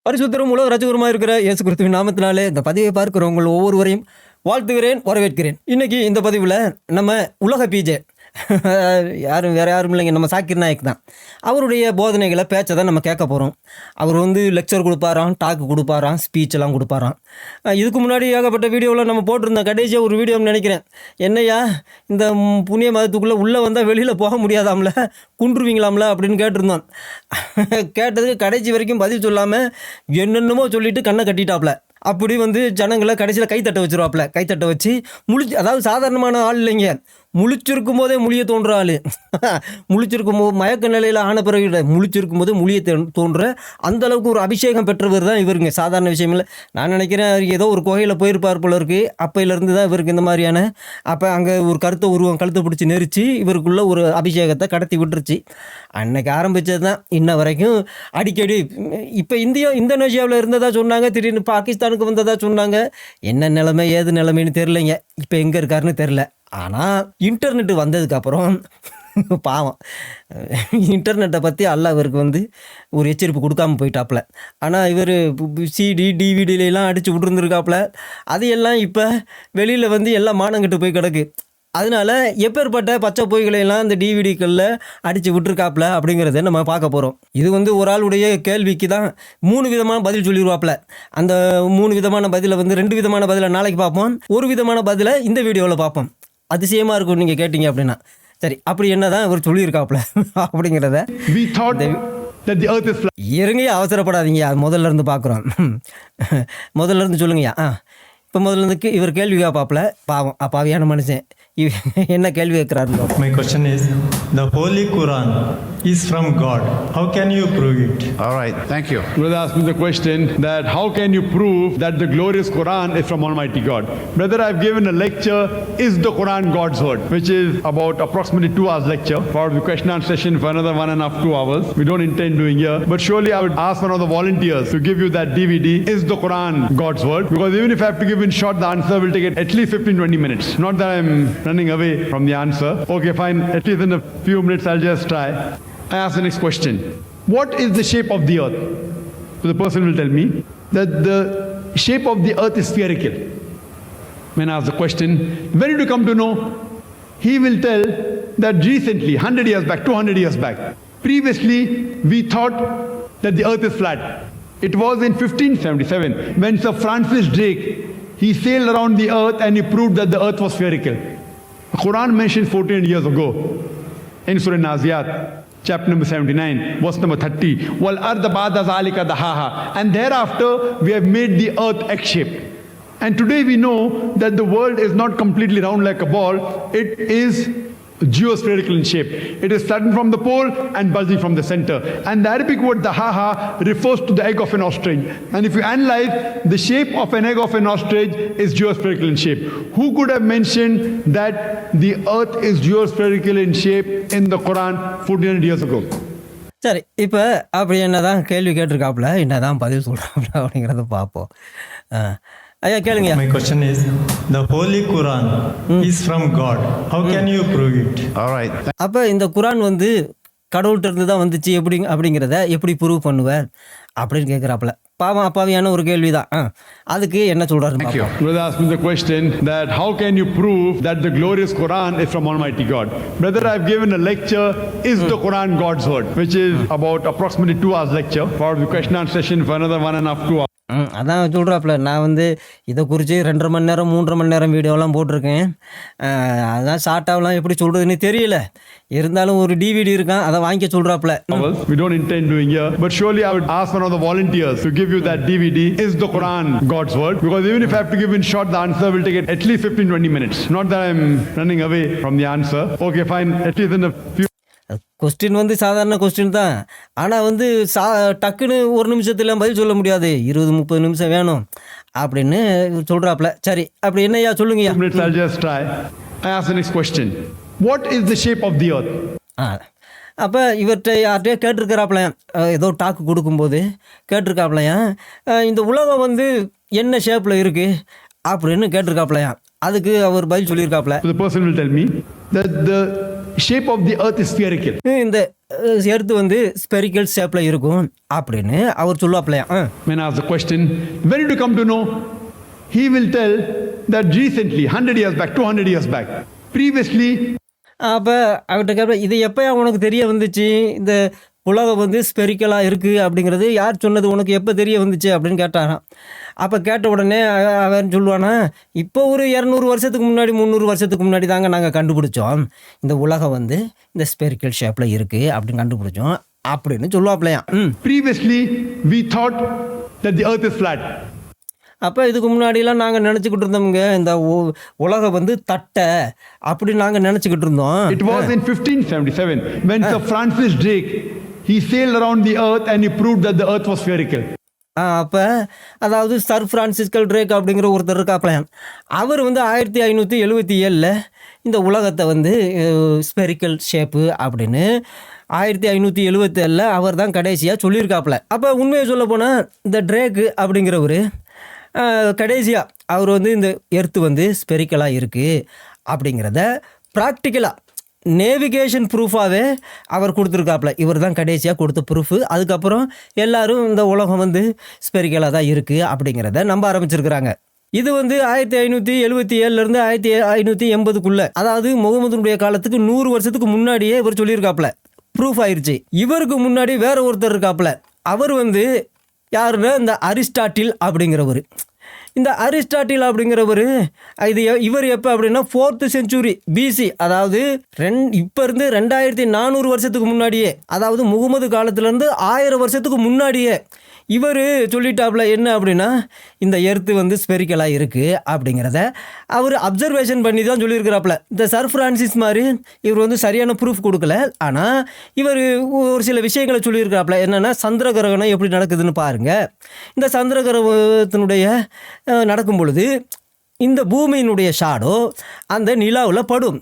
பரிசுத்தரும் உலக ரட்சகருமாக இருக்கிற இயேசு கிறிஸ்துவின் நாமத்தினாலே இந்த பதிவை பார்க்கிற உங்கள் ஒவ்வொருவரையும் வாழ்த்துகிறேன், வரவேற்கிறேன். இன்றைக்கி இந்த பதிவில் நம்ம உலக பிஜே வேறு யாரும் இல்லைங்க, நம்ம சாக்கிர் நாயக் தான். அவருடைய போதனைகளை பேச்சை தான் நம்ம கேட்க போகிறோம். அவர் லெக்சர் கொடுப்பாராம், டாக்கு கொடுப்பாராம், ஸ்பீச்செல்லாம் கொடுப்பாராம். இதுக்கு முன்னாடி ஏகப்பட்ட வீடியோவில் நம்ம போட்டிருந்தோம். கடைசியாக ஒரு வீடியோன்னு நினைக்கிறேன், என்னையா இந்த புண்ணிய மதத்துக்குள்ளே உள்ளே வந்தால் வெளியில் போக முடியாதாம்ல, குன்றுவீங்களாம்ல அப்படின்னு கேட்டிருந்தோம். கேட்டதுக்கு கடைசி வரைக்கும் பதில் சொல்லாமல் என்னென்னமோ சொல்லிவிட்டு கண்ணை கட்டிட்டாப்ல. அப்படி ஜனங்களை கடைசியில் கைத்தட்ட வச்சுருவாப்புல. கைத்தட்ட வச்சு அதாவது சாதாரணமான ஆள் இல்லைங்க, முழிச்சிருக்கும் போதே முழிய தோன்ற ஆள். முழிச்சிருக்கும் போது மயக்க நிலையில் ஆன பிறகு முழிச்சிருக்கும் போது முழிய தோன்ற அந்தளவுக்கு ஒரு அபிஷேகம் பெற்றவர் தான் இவருங்க. சாதாரண விஷயம் இல்லை. நான் நினைக்கிறேன் ஏதோ ஒரு குகையில் போயிருப்பார் போல இருக்குது. அப்பையிலேருந்து தான் இவருக்கு இந்த மாதிரியான அப்போ அங்கே ஒரு கழுத்தை பிடிச்சி நெரிச்சு இவருக்குள்ளே ஒரு அபிஷேகத்தை கடத்தி விட்டுருச்சு. அன்னைக்கு ஆரம்பித்தது தான் இன்ன வரைக்கும் அடிக்கடி. இப்போ இந்தோனேஷியாவில் இருந்ததாக சொன்னாங்க, திடீர்னு பாகிஸ்தானுக்கு வந்ததாக சொன்னாங்க. என்ன நிலைமை ஏது நிலைமைன்னு தெரிலைங்க. இப்போ எங்கே இருக்காருன்னு தெரில. ஆனால் இன்டர்நெட்டு வந்ததுக்கப்புறம் பாவம் இன்டர்நெட்டை பற்றி அல்ல இவருக்கு ஒரு எச்சரிப்பு கொடுக்காமல் போயிட்டாப்புல. ஆனால் இவர் சிடி டிவிடிலாம் அடித்து விட்டுருந்துருக்காப்புல. அதையெல்லாம் இப்போ வெளியில் எல்லாம் மானங்கிட்டு போய் கிடக்கு. அதனால் எப்பேற்பட்ட பச்சை பொய்களையெல்லாம் இந்த டிவிடிக்களில் அடித்து விட்டுருக்காப்புல அப்படிங்கிறத நம்ம பார்க்க போகிறோம். இது ஒரு ஆளுடைய கேள்விக்கு தான் 3 விதமான பதில் சொல்லிடுவாப்புல. அந்த 3 விதமான பதிலை 2 விதமான பதிலை நாளைக்கு பார்ப்போம், ஒரு விதமான பதிலை இந்த வீடியோவில் பார்ப்போம். அதிசயமாக இருக்கும் நீங்கள் கேட்டிங்க அப்படின்னா. சரி, அப்படி என்ன தான் இவர் சொல்லியிருக்காப்புல அப்படிங்கிறத இருங்கய்யா, அவசரப்படாதீங்க. அது முதல்ல இருந்து பார்க்குறோம். முதல்ல இருந்து சொல்லுங்கய்யா. இப்போ முதல்ல இருந்து இவர் கேள்வி கேட்பாப்புல. பாவம் அப்பாவியான மனுஷன் என்ன கேள்வி கேட்குறாரு. My question is, the Holy Quran is from God. How can you prove it? All right, thank you. Brother asked me the question that how can you prove that the glorious Quran is from Almighty God? Brother, I've given a lecture, Is the Quran God's Word? Which is about approximately 2 hours lecture, followed with question and session for another 1.5 2 hours. We don't intend doing here, but surely I would ask one of the volunteers to give you that DVD, Is the Quran God's Word? Because even if I have to give in short, the answer will take at least 15-20 minutes. Not that I'm running away from the answer. Okay, fine. At least in a few minutes, I'll just try. I ask the next question. What is the shape of the earth? So the person will tell me that the shape of the earth is spherical. When I ask the question, when did you come to know? He will tell that recently, 100 years back, 200 years back. Previously, we thought that the earth is flat. It was in 1577 when Sir Francis Drake, he sailed around the earth and he proved that the earth was spherical. The Quran mentions 14 years ago in Surah Naziyat, chapter number 79, verse number 30. Wal arda ba'da zalika dahaha. And thereafter we have made the earth egg-shaped. And today we know that the world is not completely round like a ball. It is geospherical in shape. It is flattened from the pole and bulging from the center. And the Arabic word dahaha refers to the egg of an ostrich. And if you analyze, the shape of an egg of an ostrich is geospherical in shape. Who could have mentioned that the earth is geospherical in shape in the Quran 1400 years ago? சரி, இப்போ அப்படி என்ன தான் கேள்வி கேட்டிருக்காப்புல, என்ன தான் பதில் சொல்கிறாப்புல அப்படிங்கிறத பார்ப்போம். ஐயா கேளுங்க. My question is, the Holy Quran is from God. How can you prove it? All right. அப்போ இந்த குரான் கடவுள்கிட்ட இருந்து தான் வந்துச்சு அப்படிங்கிறத எப்படி ப்ரூவ் பண்ணுவார் அப்படின்னு கேட்குறாப்புல. பாவம் அப்பாவியான ஒரு கேள்வி தான். அதுக்கு என்ன சொல்கிறாரு? Brother asked me the question that how can you prove that the glorious Quran is from Almighty God? Brother, I've given a lecture, Is the Quran God's Word? Which is about approximately 2 hours lecture, followed with question and session for another 1.5 2 hours. அதான் சொல்கிறாப்புல. நான் இதை குறித்து 2.5 மணி நேரம் 3.5 மணி நேரம் வீடியோலாம் போட்டிருக்கேன். அதான் ஷார்ட்டாகலாம் எப்படி சொல்கிறதுன்னு தெரியல. இருந்தாலும் ஒரு டிவிடி இருக்கான், அதை வாங்கிக்க சொல்கிறாப்புல. We don't intend doing here, but surely I would ask one of the volunteers to give you that DVD, Is the Quran God's Word? Because even if I have to give in short, the answer will take at least 15-20 minutes. Not that I'm running away from the answer. Okay, fine. At least in a few. Question சாதாரண question தான். ஆனால் டக்குன்னு ஒரு நிமிஷத்துல பதில் சொல்ல முடியாது, 20-30 நிமிஷம் வேணும் அப்படின்னு சொல்கிறாப்புல. சரி, அப்படி என்னையா சொல்லுங்கய்யா. I'll just try. I ask the next question. What is the shape of the earth? அப்போ இவர்கிட்ட யார்கிட்டயே கேட்டிருக்கிறாப்புலையா, ஏதோ டாக்கு கொடுக்கும்போது கேட்டிருக்காப்புலையா, இந்த உலகம் என்ன ஷேப்பில் இருக்குது அப்படின்னு கேட்டிருக்காப்புலையா. அதுக்கு அவர் பதில் சொல்லியிருக்காப்புல. The person will tell me that the shape of the earth is spherical. இந்த எர்த்து வந்து ஸ்பெரிக்கல் ஷேப்பில் இருக்கும் அப்படின்னு அவர் சொல்லுவாப்லையா. When I ask the question, when did you come to know? He will tell that recently, 100 years back, 200 years back. Previously, அப்போ அவர்கிட்ட கேட்பேன், இது எப்போ உனக்கு தெரிய வந்துச்சு இந்த உலகம் வந்து ஸ்பெரிக்கலாக இருக்குது அப்படிங்கிறது யார் சொன்னது உனக்கு எப்போ தெரிய வந்துச்சு அப்படின்னு கேட்டாராம். அப்போ கேட்ட உடனே அவன் சொல்லுவானா, இப்போ ஒரு 200 வருஷத்துக்கு முன்னாடி 300 வருஷத்துக்கு முன்னாடி தாங்க நாங்கள் கண்டுபிடிச்சோம் இந்த உலகம் வந்து இந்த ஸ்பெரிக்கல் ஷேப்பில் இருக்குது அப்படின்னு கண்டுபிடிச்சோம் அப்படின்னு சொல்லுவாப்லையா. previously we thought that the earth is flat. அப்போ இதுக்கு முன்னாடிலாம் நாங்கள் நினச்சிக்கிட்டு இருந்தோம்ங்க இந்த உலகம் வந்து தட்டை அப்படி நாங்கள் நினச்சிக்கிட்டு இருந்தோம். It was in 1577 when Sir Francis Drake, he sailed around the earth and he proved that the earth was spherical. அப்போ அதாவது சர் பிரான்சிஸ்கல் ட்ரேக் அப்படிங்கிற ஒருத்தர் இருக்காப்லையாம். அவர் வந்து 1577 இந்த உலகத்தை வந்து ஸ்பெரிக்கல் ஷேப்பு அப்படின்னு 1577 அவர் தான் கடைசியாக சொல்லியிருக்காப்புல. அப்போ உண்மையை சொல்ல போனால் இந்த ட்ரேக்கு அப்படிங்கிறவர் கடைசியாக அவர் வந்து இந்த எர்த்து வந்து ஸ்பெரிக்கலாக இருக்குது அப்படிங்கிறத ப்ராக்டிக்கலாக நேவிகேஷன் ப்ரூஃபாகவே அவர் கொடுத்துருக்காப்புல. இவர் தான் கடைசியாக கொடுத்த ப்ரூஃபு. அதுக்கப்புறம் எல்லாரும் இந்த உலகம் வந்து ஸ்பெரிக்கலாக தான் இருக்குது அப்படிங்கிறத நம்ப ஆரம்பிச்சிருக்கிறாங்க. இது வந்து 1577 1580 அதாவது முகமதுனுடைய காலத்துக்கு 100 வருஷத்துக்கு முன்னாடியே இவர் சொல்லியிருக்காப்புல, ப்ரூஃப் ஆயிடுச்சு. இவருக்கு முன்னாடி வேற ஒருத்தர் இருக்காப்புல. அவர் வந்து யாருன்னா இந்த அரிஸ்டாட்டில் அப்படிங்கிறவர். இந்த அரிஸ்டாட்டில் அப்படிங்கிறவர் இவர் எப்போ அப்படின்னா 4th century BC, அதாவது இப்போ இருந்து 2400 வருஷத்துக்கு முன்னாடியே, அதாவது முகமது காலத்துலேருந்து 1000 வருஷத்துக்கு முன்னாடியே இவர் சொல்லிட்டாப்புல என்ன அப்படின்னா இந்த எர்த்து வந்து ஸ்பெரிக்கலாக இருக்குது அப்படிங்கிறத அவர் அப்சர்வேஷன் பண்ணி தான் சொல்லியிருக்கிறாப்புல. இந்த சர் ஃப்ரான்சிஸ் மாதிரி இவர் வந்து சரியான ப்ரூஃப் கொடுக்கல, ஆனால் இவர் ஒரு சில விஷயங்களை சொல்லியிருக்கிறாப்புல. என்னென்னா சந்திர கிரகணம் எப்படி நடக்குதுன்னு பாருங்கள். இந்த சந்திர கிரகத்தினுடைய நடக்கும் பொழுது இந்த பூமியினுடைய ஷாடோ அந்த நிலாவில் படும்.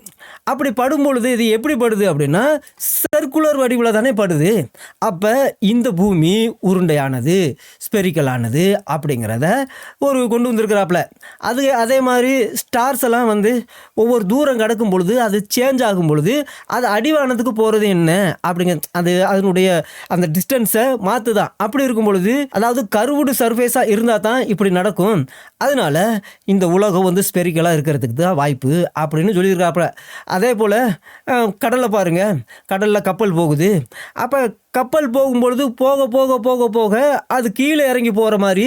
அப்படி படும் பொழுது இது எப்படி படுது அப்படின்னா சர்க்குலர் வடிவில் தானே படுது. அப்போ இந்த பூமி உருண்டையானது, ஸ்பெரிக்கலானது அப்படிங்கிறத ஒரு கொண்டு வந்திருக்கிறாப்புல. அதே மாதிரி ஸ்டார்ஸ் எல்லாம் வந்து ஒவ்வொரு தூரம் கடக்கும் பொழுது அது சேஞ்ச் ஆகும் பொழுது அது அடிவானத்துக்கு போகிறது என்ன அப்படிங்கிற அதனுடைய அந்த டிஸ்டன்ஸை மாற்றுதான். அப்படி இருக்கும் பொழுது அதாவது கர்வுடு சர்ஃபேஸாக இருந்தால் தான் இப்படி நடக்கும். அதனால இந்த உலகம் வந்து ஸ்பெரிக்கலாக இருக்கிறதுக்கு தான் வாய்ப்பு அப்படின்னு சொல்லியிருக்காப்புல. அதே போல் கடலை பாருங்கள், கடலில் கப்பல் போகுது. அப்போ கப்பல் போகும்பொழுது போக போக போக போக அது கீழே இறங்கி போகிற மாதிரி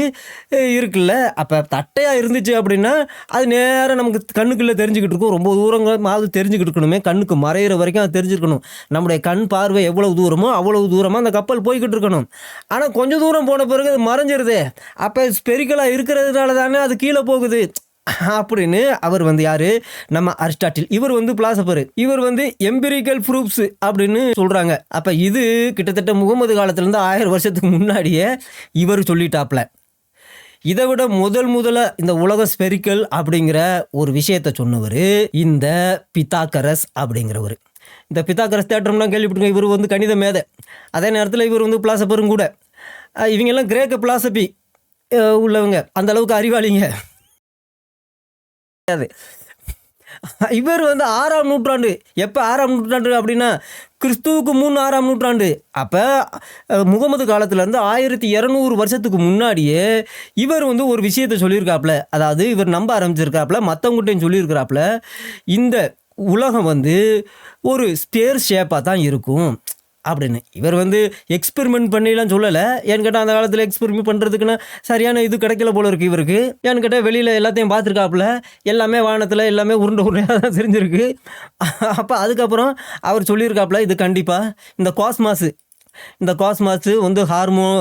இருக்குல்ல. அப்போ தட்டையாக இருந்துச்சு அப்படின்னா அது நேராக நமக்கு கண்ணுக்குள்ளே தெரிஞ்சுக்கிட்டு இருக்கும். ரொம்ப தூரமாவது தெரிஞ்சுக்கிட்டு இருக்கணுமே, கண்ணுக்கு மறையிற வரைக்கும் அது தெரிஞ்சுருக்கணும். நம்முடைய கண் பார்வை எவ்வளவு தூரமோ அவ்வளவு தூரமாக அந்த கப்பல் போய்கிட்டு இருக்கணும். ஆனால் கொஞ்சம் தூரம் போன பிறகு அது மறைஞ்சிருது. அப்போ ஸ்பெரிக்கலாக இருக்கிறதுனால தானே அது கீழே போகுது அப்படின்னு அவர் வந்து யாரு, நம்ம அரிஸ்டாட்டில். இவர் வந்து பிலாசபர். இவர் வந்து எம்பிரிக்கல் ப்ரூஃப்ஸ் அப்படின்னு சொல்றாங்க. அப்ப இது கிட்டத்தட்ட முகமது காலத்திலேருந்து 1000 வருஷத்துக்கு முன்னாடியே இவர் சொல்லிட்டாப்ல. இதை விட முதல்ல இந்த உலக ஸ்பெரிக்கல் அப்படிங்கிற ஒரு விஷயத்தை சொன்னவர் இந்த பித்தாகரஸ் அப்படிங்கிறவர். இந்த பித்தாகரஸ் தேட்டம்லாம் கேள்விப்பட்டுங்க. இவர் வந்து கணித மேதை, அதே நேரத்தில் இவர் வந்து பிலாசபரும் கூட. இவங்கெல்லாம் கிரேக்க பிலாசபி உள்ளவங்க, அந்த அளவுக்கு அறிவாளிங்க. இவர் வந்து 6ஆம் நூற்றாண்டு. எப்போ 6ஆம் நூற்றாண்டு அப்படின்னா கிறிஸ்துவுக்கு முன் 6ஆம் நூற்றாண்டு. அப்போ முகமது காலத்துலேருந்து 1200 வருஷத்துக்கு முன்னாடியே இவர் வந்து ஒரு விஷயத்தை சொல்லியிருக்காப்புல. அதாவது இவர் நம்ப ஆரம்பிச்சிருக்காப்புல, மற்றவங்ககிட்டையும் சொல்லியிருக்கிறாப்புல, இந்த உலகம் வந்து ஒரு ஸ்பேர் ஷேப்பாக தான் இருக்கும் அப்படின்னு. இவர் வந்து எக்ஸ்பெரிமெண்ட் பண்ணிலாம் சொல்லலை. ஏன்னு கேட்டால் அந்த காலத்தில் எக்ஸ்பெரிமெண்ட் பண்ணுறதுக்குன்னா சரியான இது கிடைக்கல போல இருக்குது இவருக்கு. ஏன்னு கேட்டால் வெளியில் எல்லாத்தையும் பார்த்துருக்காப்புல, எல்லாமே வானத்தில் எல்லாமே உருண்டையாக தான் தெரிஞ்சிருக்கு. அப்போ அதுக்கப்புறம் அவர் சொல்லியிருக்காப்புல இது கண்டிப்பாக இந்த காஸ்மாஸு வந்து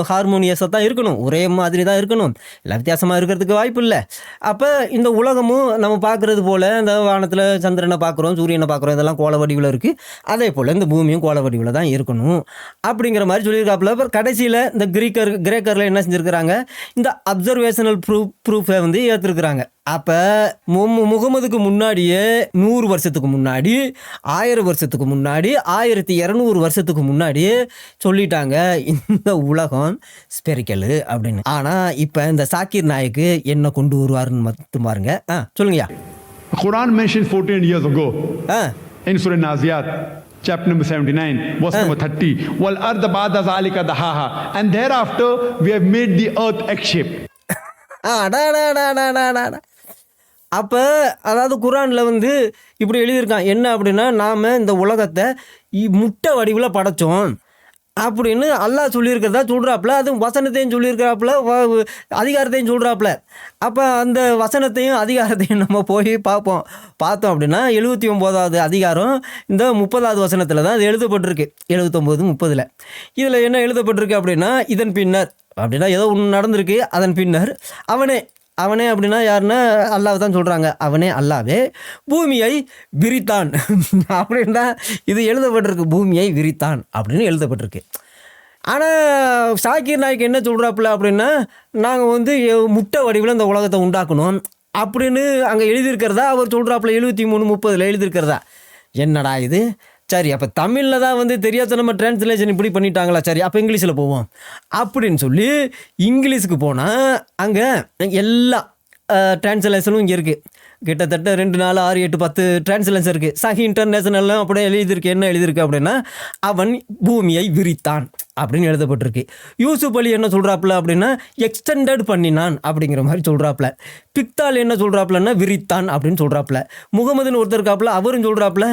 ஹார்மோனியஸாக தான் இருக்கணும், ஒரே மாதிரி தான் இருக்கணும், எல்லாம் வித்தியாசமாக இருக்கிறதுக்கு வாய்ப்பு இல்லை. அப்போ இந்த உலகமும் நம்ம பார்க்குறது போல் இந்த வானத்தில் சந்திரனை பார்க்குறோம், சூரியனை பார்க்குறோம், இதெல்லாம் கோள வடிவில் இருக்குது. அதே போல் இந்த பூமியும் கோள வடிவில் தான் இருக்கணும் அப்படிங்கிற மாதிரி சொல்லியிருக்காப்புல. அப்புறம் கடைசியில் இந்த கிரேக்கரில் என்ன செஞ்சுருக்கிறாங்க, இந்த அப்சர்வேஷனல் ப்ரூஃபை வந்து ஏற்றுருக்குறாங்க. அப்போ முகமதுக்கு முன்னாடியே 100 வருஷத்துக்கு முன்னாடி, 1000 வருஷத்துக்கு முன்னாடி, 1200 வருஷத்துக்கு முன்னாடியே சொல்லிட்டாங்க இந்த உலகம் ஸ்பெரிக்கலு அப்படின்னு. ஆனால் இப்போ இந்த சாக்கிர் நாயக்கு என்ன கொண்டு வருவாருன்னு மட்டும் பாருங்க. சொல்லுங்கய்யா. Quran mentioned 14 years ago. in Surah Naziyat, chapter number 79, verse number 30. Wal arda ba'da zalika dahaha. And thereafter we have made the earth egg-shaped. அப்போ அதாவது குரானில் வந்து இப்படி எழுதியிருக்கான் என்ன அப்படின்னா, நாம் இந்த உலகத்தை முட்டை வடிவில் படைச்சோம் அப்படின்னு அல்லாஹ் சொல்லியிருக்கிறதா சொல்கிறாப்புல. அதுவும் வசனத்தையும் சொல்லியிருக்கிறாப்புல, அதிகாரத்தையும் சொல்கிறாப்புல. அப்போ அந்த வசனத்தையும் அதிகாரத்தையும் நம்ம போய் பார்த்தோம் அப்படின்னா 79வது அதிகாரம் இந்த 30வது வசனத்தில் தான் அது எழுதப்பட்டிருக்கு. 79, 30. இதில் என்ன எழுதப்பட்டிருக்கு அப்படின்னா, இதன் பின்னர் அப்படின்னா ஏதோ ஒன்று நடந்திருக்கு. அதன் பின்னர் அவனே அப்படின்னா யாருன்னா அல்லாஹ் தான் சொல்கிறாங்க. அவனே அல்லாவே பூமியை விரித்தான் அப்படின்னா இது எழுதப்பட்டிருக்கு. பூமியை விரித்தான் அப்படின்னு எழுதப்பட்டிருக்கு. ஆனால் சாக்கிர் நாய்க்கு என்ன சொல்கிறாப்புல அப்படின்னா, நாங்கள் வந்து முட்டை வடிவில் இந்த உலகத்தை உண்டாக்கணும் அப்படின்னு அங்கே எழுதியிருக்கிறதா அவர் சொல்கிறாப்புல. 73, 30 எழுதியிருக்கிறதா. என்னடா இது? சரி, அப்போ தமிழில் தான் வந்து தெரியாத நம்ம டிரான்ஸ்லேஷன் இப்படி பண்ணிட்டாங்களா, சரி அப்போ இங்கிலீஷில் போவோம் அப்படின்னு சொல்லி இங்கிலீஷுக்கு போனால் அங்கே எல்லா டிரான்ஸ்லேஷனும் இங்கே இருக்குது. கிட்டத்தட்ட 2, 4, 6, 8, 10 டிரான்ஸ்லேஷன் இருக்குது. சஹி இன்டர்நேஷனல்லாம் அப்படியே எழுதியிருக்கு. என்ன எழுதியிருக்கு அப்படின்னா, அவன் பூமியை விரித்தான் அப்படின்னு எழுதப்பட்டிருக்கு. யூசுப் அலி என்ன சொல்கிறாப்புல அப்படின்னா, எக்ஸ்டெண்டட் பண்ணினான் அப்படிங்கிற மாதிரி சொல்கிறாப்புல. பிக்தால் என்ன சொல்கிறாப்புலன்னா, விரித்தான் அப்படின்னு சொல்கிறாப்புல. முகமதுன்னு ஒருத்தர் இருக்காப்புல, அவரும் சொல்கிறாப்புல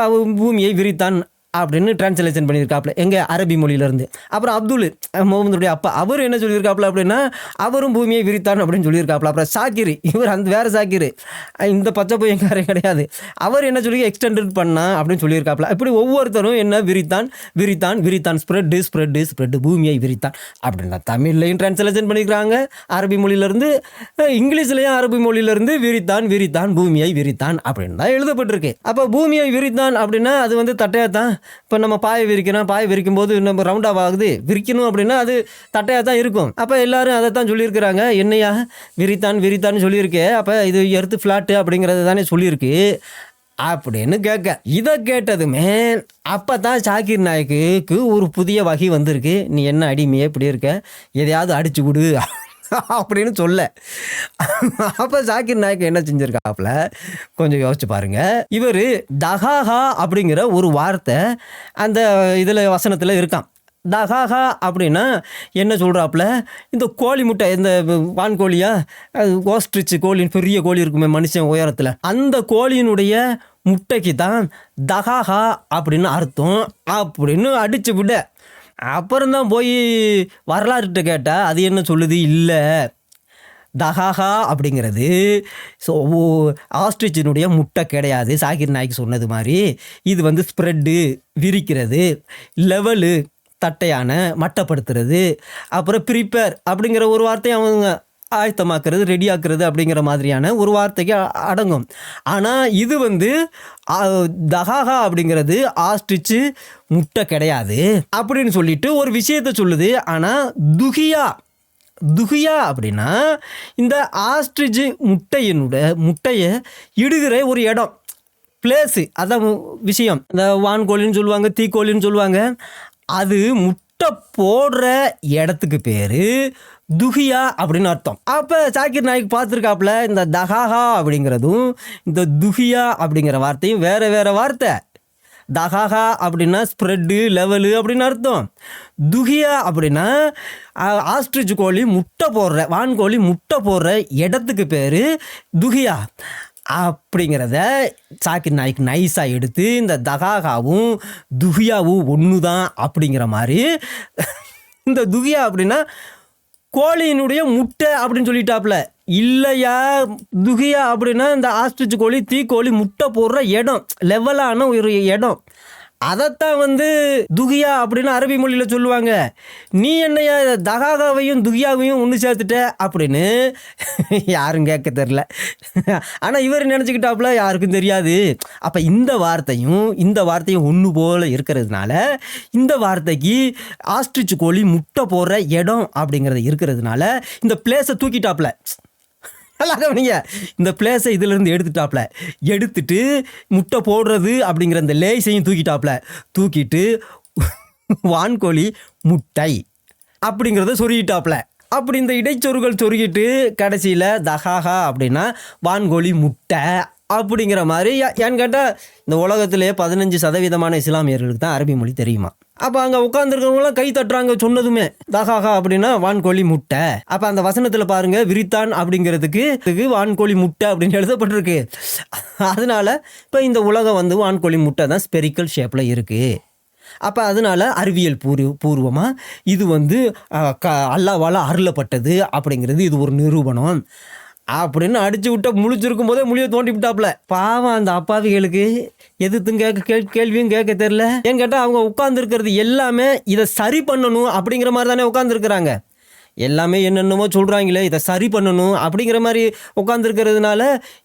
அவன் பூமியை விரித்தான் அப்படின்னு டிரான்ஸ்லேஷன் பண்ணியிருக்காப்புல எங்கே அரபி மொழியிலேருந்து. அப்புறம் அப்துல் முகமதுடைய அப்பா அவர் என்ன சொல்லியிருக்காப்புல அப்படின்னா, அவரும் பூமியை விரித்தான் அப்படின்னு சொல்லியிருக்காப்புல. அப்புறம் சாக்கிர், இவர் அந்த வேறு சாக்கிர், இந்த பச்சை பையன்காரே கிடையாது, அவர் என்ன சொல்லி எக்ஸ்டெண்டட் பண்ணா அப்படின்னு சொல்லியிருக்காப்புல. இப்படி ஒவ்வொருத்தரும் என்ன விரித்தான் ஸ்ப்ரெட்டு பூமியை விரித்தான் அப்படின்னா தமிழ்லையும் டிரான்ஸ்லேஷன் பண்ணியிருக்காங்க அரபி மொழியிலேருந்து, இங்கிலீஷ்லேயும் அரபி மொழியிலேருந்து விரித்தான் பூமியை விரித்தான் அப்படின்னு தான் எழுதப்பட்டிருக்கு. அப்போ பூமியை விரித்தான் அப்படின்னா அது வந்து தட்டையாக தான். இப்போ நம்ம பாயை விரிக்கும் போது நம்ம ரவுண்டாக ஆகுது, விரிக்கணும் அப்படின்னா அது தட்டையாக தான் இருக்கும். அப்போ எல்லாரும் அதை தான் சொல்லியிருக்கிறாங்க. என்னையா விரித்தான் சொல்லியிருக்கே, அப்போ இது எர்த்து ஃப்ளாட்டு அப்படிங்கிறது தானே சொல்லியிருக்கு அப்படின்னு இதை கேட்டதுமே அப்போ தான் சாக்கிர் நாயக்குக்கு ஒரு புதிய வகை வந்திருக்கு. நீ என்ன அடிமையே இப்படி இருக்க, எதையாவது அடிச்சு விடு அப்படின்னு சொல்ல. அப்போ ஜாக்கிர் நாயக் என்ன செஞ்சிருக்காப்புல கொஞ்சம் யோசிச்சு பாருங்க. இவர் தகாஹா அப்படிங்கிற ஒரு வார்த்தை அந்த இதில் வசனத்தில் இருக்கான். தகாஹா அப்படின்னா என்ன சொல்கிறாப்புல, இந்த கோழி முட்டை, இந்த வான்கோழியா, ஓஸ்ட்ரிச் கோழின்னு பெரிய கோழி இருக்குமே மனுஷன் உயரத்தில், அந்த கோழியினுடைய முட்டைக்கு தான் தகாஹா அப்படின்னு அர்த்தம் அப்படின்னு அடிச்சு விட. அப்புறம்தான் போய் வரலாறுகிட்ட கேட்டால் அது என்ன சொல்லுது, இல்லை தகாஹா அப்படிங்கிறது ஆஸ்ட்ரிச்சினுடைய முட்டை கிடையாது. சாக்கிர் நாய்க்கு சொன்னது மாதிரி இது வந்து ஸ்ப்ரெட்டு விரிக்கிறது, லெவலு தட்டையான மட்டப்படுத்துறது, அப்புறம் ப்ரிப்பேர் அப்படிங்கிற ஒரு வார்த்தையை அவங்க ஆயத்தமாக்குறது, ரெடியாக்குறது அப்படிங்கிற மாதிரியான ஒரு வார்த்தைக்கு அடங்கும். ஆனால் இது வந்து தகாஹா அப்படிங்கிறது ஆஸ்ட்ரிச்சு முட்டை கிடையாது அப்படின்னு சொல்லிட்டு ஒரு விஷயத்தை சொல்லுது. ஆனால் துகியா அப்படின்னா இந்த ஆஸ்ட்ரிச் முட்டையை இடுகிற ஒரு இடம், பிளேஸு, அதான் விஷயம். இந்த வான்கோழின்னு சொல்லுவாங்க, தீக்கோழின்னு சொல்லுவாங்க. அது முட்டை போடுற இடத்துக்கு பேர் துகியா அப்படின்னு அர்த்தம். அப்போ சாக்கிர் நாய்க்கு பார்த்துருக்காப்புல இந்த தகாஹா அப்படிங்கிறதும் இந்த துகியா அப்படிங்கிற வார்த்தையும் வேறு வார்த்தை. தகாஹா அப்படின்னா ஸ்ப்ரெட்டு, லெவலு அப்படின்னு அர்த்தம். துகியா அப்படின்னா ஆஸ்ட்ரிச் கோழி முட்டை போடுற, வான்கோழி முட்டை போடுற இடத்துக்கு பேர் துகியா அப்படிங்கிறத சாக்கிர் நாய்க்கு நைஸாக எடுத்து இந்த தகாஹாவும் துகியாவும் ஒன்று தான் அப்படிங்கிற மாதிரி இந்த துகியா அப்படின்னா கோழியினுடைய முட்டை அப்படின்னு சொல்லிட்டாப்புல. இல்லையா, துகியா அப்படின்னா இந்த ஆஸ்ட்ரிச் கோழி, தீக்கோழி முட்டை போடுற இடம், லெவலான ஒரு இடம், அதைத்தான் வந்து துகியா அப்படின்னு அரபி மொழியில் சொல்லுவாங்க. நீ என்னையா தகாகாவையும் துகியாவையும் ஒன்று சேர்த்துட்ட அப்படின்னு யாரும் கேட்க தெரில. ஆனால் இவர் நினச்சிக்கிட்டாப்புல யாருக்கும் தெரியாது. அப்போ இந்த வார்த்தையும் ஒன்று போல் இருக்கிறதுனால இந்த வார்த்தைக்கு ஆஸ்ட்ரிச் கோழி முட்டை போடுற இடம் அப்படிங்கிறது இருக்கிறதுனால இந்த பிளேஸை தூக்கிட்டாப்புல. நல்லா கவனிங்க, இந்த பிளேஸை இதிலிருந்து எடுத்துட்டு முட்டை போடுறது அப்படிங்கிற இந்த லேஸையும் தூக்கிட்டு வான்கோழி முட்டை அப்படிங்கிறத சொருகிட்டாப்புல. அப்படி இந்த இடைச்சொருகள் சொருகிட்டு கடைசியில் தகாஹா அப்படின்னா வான்கோழி முட்டை அப்படிங்கிற மாதிரி. ஏன்னு கேட்டால் இந்த உலகத்திலே 15% இஸ்லாமியர்களுக்கு தான் அரபி மொழி தெரியுமா. அப்போ அங்கே உட்காந்துருக்கிறவங்களாம் கை தட்டுறாங்க சொன்னதுமே. தகாகா அப்படின்னா வான்கோழி முட்டை. அப்போ அந்த வசனத்தில் பாருங்கள், விரித்தான் அப்படிங்கிறதுக்கு வான்கோழி முட்டை அப்படின்னு எழுதப்பட்டிருக்கு. அதனால இப்போ இந்த உலகம் வந்து வான்கோழி முட்டை தான் ஸ்பெரிக்கல் ஷேப்பில் இருக்குது. அப்போ அதனால அறிவியல் பூர்வமாக இது வந்து அல்லாஹ்வால அருளப்பட்டது அப்படிங்கிறது இது ஒரு நிரூபணம் அப்படின்னு அடிச்சு விட்ட. முழிச்சிருக்கும் போதே முழியை தோண்டி விட்டாப்புல. பாவம் அந்த அப்பாவிகளுக்கு எதுத்தும் கேள்வியும் கேட்க தெரில. ஏன்னு கேட்டால் அவங்க உட்காந்துருக்கிறது எல்லாமே இதை சரி பண்ணணும் அப்படிங்கிற மாதிரி தானே உட்காந்துருக்குறாங்க. எல்லாமே என்னென்னமோ சொல்கிறாங்களே, இதை சரி பண்ணணும் அப்படிங்கிற மாதிரி உட்காந்துருக்கிறதுனால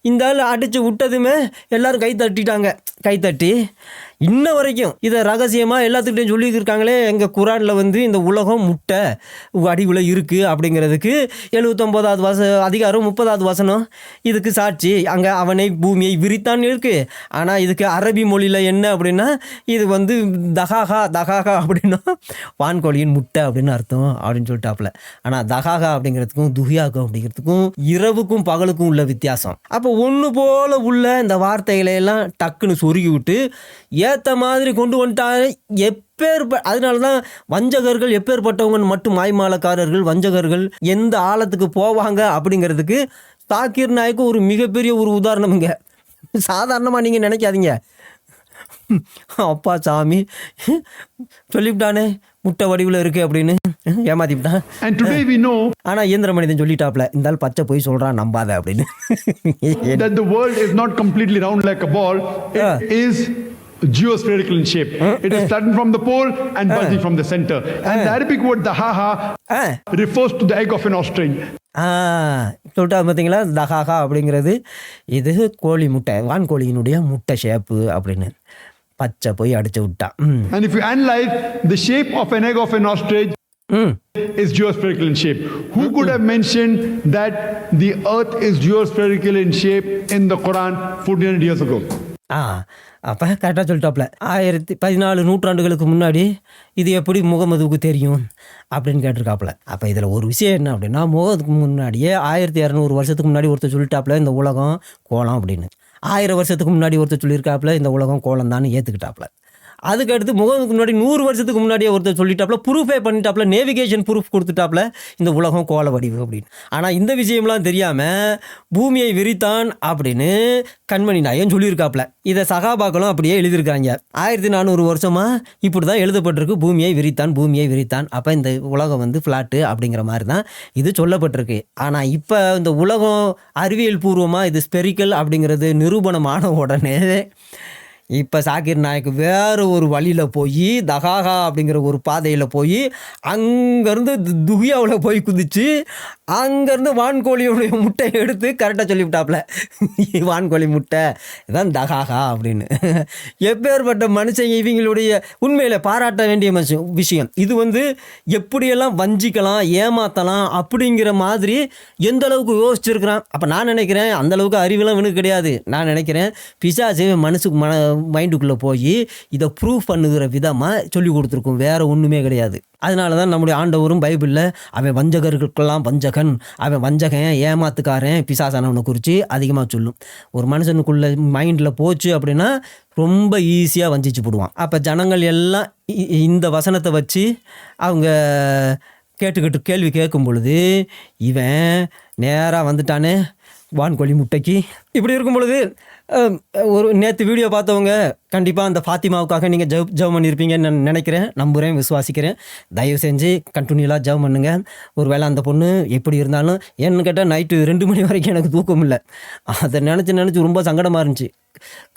இந்த ஆள் அடித்து விட்டதுமே எல்லோரும் கை தட்டிட்டாங்க. கை தட்டி இன்ன வரைக்கும் இதை ரகசியமாக எல்லாத்துக்கிட்டையும் சொல்லியிருக்காங்களே. எங்கள் குரானில் வந்து இந்த உலகம் முட்டை அடிவில் இருக்குது அப்படிங்கிறதுக்கு 79வது அதிகாரம் 30வது வசனம் இதுக்கு சாட்சி. அங்கே அவனை பூமியை விரித்தான் இருக்குது. ஆனால் இதுக்கு அரபி மொழியில் என்ன அப்படின்னா இது வந்து தகாகா அப்படின்னா வான்கோழியின் முட்டை அப்படின்னு அர்த்தம் அப்படின்னு சொல்லிட்டாப்புல. ஆனால் தகாகா அப்படிங்கிறதுக்கும் துஹியாக்கும் அப்படிங்கிறதுக்கும் இரவுக்கும் பகலுக்கும் உள்ள வித்தியாசம். அப்போ ஒன்று போல் உள்ள இந்த வார்த்தைகளையெல்லாம் டக்குன்னு சொருகி விட்டு ஏற்ற மாதிரி கொண்டு வந்துட்டாங்க. அதனால தான் வஞ்சகர்கள் எப்பேற்பட்டவங்கன்னு மட்டும் மாய்மாலக்காரர்கள் வஞ்சகர்கள் எந்த ஆழத்துக்கு போவாங்க அப்படிங்கிறதுக்கு தாக்கீர் நாயக்கு ஒரு மிகப்பெரிய ஒரு உதாரணமுங்க. சாதாரணமாக நீங்கள் நினைக்காதீங்க. அப்பா சாமி சொல்லிவிட்டானே முட்டை வடிவில் இருக்குது அப்படின்னு ஏமாத்திவிட்டான். ஆனால் இயந்திர மனிதன் சொல்லிட்டாப்ல, இந்த ஆள் பச்சை போய் சொல்கிறான் நம்பாத அப்படின்னு. That the world is not completely round like a ball. It is geospherical in shape. It is flattened from the pole and bulging from the center. And the Arabic word dahaha refers to the egg of an ostrich. சொல்லிட்டா பார்த்தீங்களா, தகாகா அப்படிங்கிறது இது கோழி முட்டை, வான்கோழியினுடைய முட்டை shape அப்படின்னு பச்சை போய் அடிச்சு விட்டான். And if you analyze the shape of an egg of an ostrich is geospherical in shape. Who could have mentioned that the earth is geospherical in shape in the Quran 1400 years ago? அப்போ கரெக்டாக சொல்லிட்டாப்புல. 14 நூற்றாண்டுகளுக்கு முன்னாடி இது எப்படி முகமதுவுக்கு தெரியும் அப்படின்னு கேட்டிருக்காப்புல. அப்போ இதில் ஒரு விஷயம் என்ன அப்படின்னா, முகமதுக்கு முன்னாடியே 1200 வருஷத்துக்கு முன்னாடி ஒருத்தர் சொல்லிட்டாப்புல இந்த உலகம் கோலம் அப்படின்னு. 1000 வருஷத்துக்கு முன்னாடி ஒருத்தர் சொல்லியிருக்காப்புல இந்த உலகம் கோலம் தான் ஏற்றுக்கிட்டாப்புல. அதுக்கடுத்து முகமதுக்கு முன்னாடி 100 வருஷத்துக்கு முன்னாடியே ஒருத்தர் சொல்லிட்டாப்புல, ப்ரூஃபே பண்ணிட்டாப்புல, நேவிகேஷன் ப்ரூஃப் கொடுத்துட்டாப்புல இந்த உலகம் கோல வடிவு அப்படின்னு. ஆனால் இந்த விஷயம்லாம் தெரியாமல் பூமியை விரித்தான் அப்படின்னு கண்மணி நாயகன் சொல்லியிருக்காப்புல. இதை சகாபாக்களும் அப்படியே எழுதியிருக்காங்க. 1400 வருஷமாக இப்படி தான் எழுதப்பட்டிருக்கு, பூமியை விரித்தான். அப்போ இந்த உலகம் வந்து ஃப்ளாட்டு அப்படிங்கிற மாதிரி தான் இது சொல்லப்பட்டிருக்கு. ஆனால் இப்போ இந்த உலகம் அறிவியல் பூர்வமாக இது ஸ்பெரிக்கல் அப்படிங்கிறது நிரூபணமான உடனே இப்போ சாக்கிர் நாயக்கு வேறு ஒரு வழியில் போய் தகாகா அப்படிங்கிற ஒரு பாதையில் போய் அங்கேருந்து துகியாவில் போய் குதித்து அங்கேருந்து வான்கோழியோடைய முட்டையை எடுத்து கரெக்டாக சொல்லிவிட்டாப்புல, வான்கோழி முட்டை இதான் தகாகா அப்படின்னு. எப்பேற்பட்ட மனுஷங்க இவங்களுடைய உண்மையில் பாராட்ட வேண்டிய விஷயம். இது வந்து எப்படியெல்லாம் வஞ்சிக்கலாம் ஏமாற்றலாம் அப்படிங்கிற மாதிரி எந்த அளவுக்கு யோசிச்சிருக்கிறான். அப்போ நான் நினைக்கிறேன் அந்தளவுக்கு அறிவெல்லாம் இவனுக்கு கிடையாது. நான் நினைக்கிறேன் பிசாசு மனசுக்கு மைண்டுக்குள்ளே போய் இதை ப்ரூவ் பண்ணுகிற விதமாக சொல்லி கொடுத்துருக்கும், வேறு ஒன்றுமே கிடையாது. அதனால தான் நம்முடைய ஆண்டவரும் பைபிளில் அவன் வஞ்சகர்களுக்கெல்லாம் வஞ்சகன், அவன் வஞ்சகன் ஏமாத்துக்காரன் பிசாசானவனை குறித்து அதிகமாக சொல்லும். ஒரு மனுஷனுக்குள்ளே மைண்டில் போச்சு அப்படின்னா ரொம்ப ஈஸியாக வஞ்சிச்சு போடுவான். அப்போ ஜனங்கள் எல்லாம் இந்த வசனத்தை வச்சு அவங்க கேட்டுக்கிட்டு கேள்வி கேட்கும் பொழுது இவன் நேராக வந்துட்டானே வான்கோழி முட்டைக்கு. இப்படி இருக்கும் பொழுது ஒரு நேற்று வீடியோ பார்த்தவங்க கண்டிப்பாக அந்த ஃபாத்திமாவுக்காக நீங்கள் ஜெபம் பண்ணியிருப்பீங்கன்னு நான் நினைக்கிறேன், நம்புகிறேன், விசுவாசிக்கிறேன். தயவு செஞ்சு கண்டினியூலாக ஜெபம் பண்ணுங்கள். ஒரு வேளை அந்த பொண்ணு எப்படி இருந்தாலும், ஏன்னு கேட்டால் நைட்டு 2 மணி வரைக்கும் எனக்கு தூக்கம் இல்லை. அதை நினச்சி ரொம்ப சங்கடமாக இருந்துச்சு.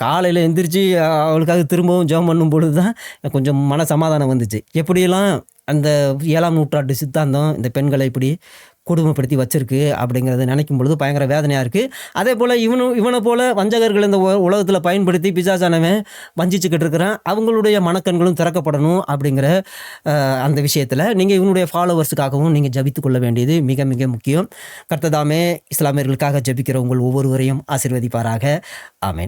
காலையில் எந்திரிச்சு அவளுக்காக திரும்பவும் ஜெபம் பண்ணும் பொழுது தான் கொஞ்சம் மன சமாதானம் வந்துச்சு. எப்படியெல்லாம் அந்த 7ஆம் நூற்றாண்டு சித்தாந்தம் இந்த பெண்களை இப்படி கொடுமைப்படுத்தி வச்சிருக்கு அப்படிங்கிறத நினைக்கும் பொழுது பயங்கர வேதனையாக இருக்குது. அதே போல் இவனை போல் வஞ்சகர்கள் இந்த உலகத்தில் பயன்படுத்தி பிசாசானவன் வஞ்சிச்சுக்கிட்டு இருக்கிறான். அவங்களுடைய மனக்கண்களும் திறக்கப்படணும் அப்படிங்கிற அந்த விஷயத்தில் நீங்கள் இவனுடைய ஃபாலோவர்ஸுக்காகவும் நீங்கள் ஜபித்து கொள்ள வேண்டியது மிக மிக முக்கியம். கர்த்தர் தாமே இஸ்லாமியர்களுக்காக ஜபிக்கிற உங்கள் ஒவ்வொருவரையும் ஆசீர்வதிப்பாராக. ஆமென்.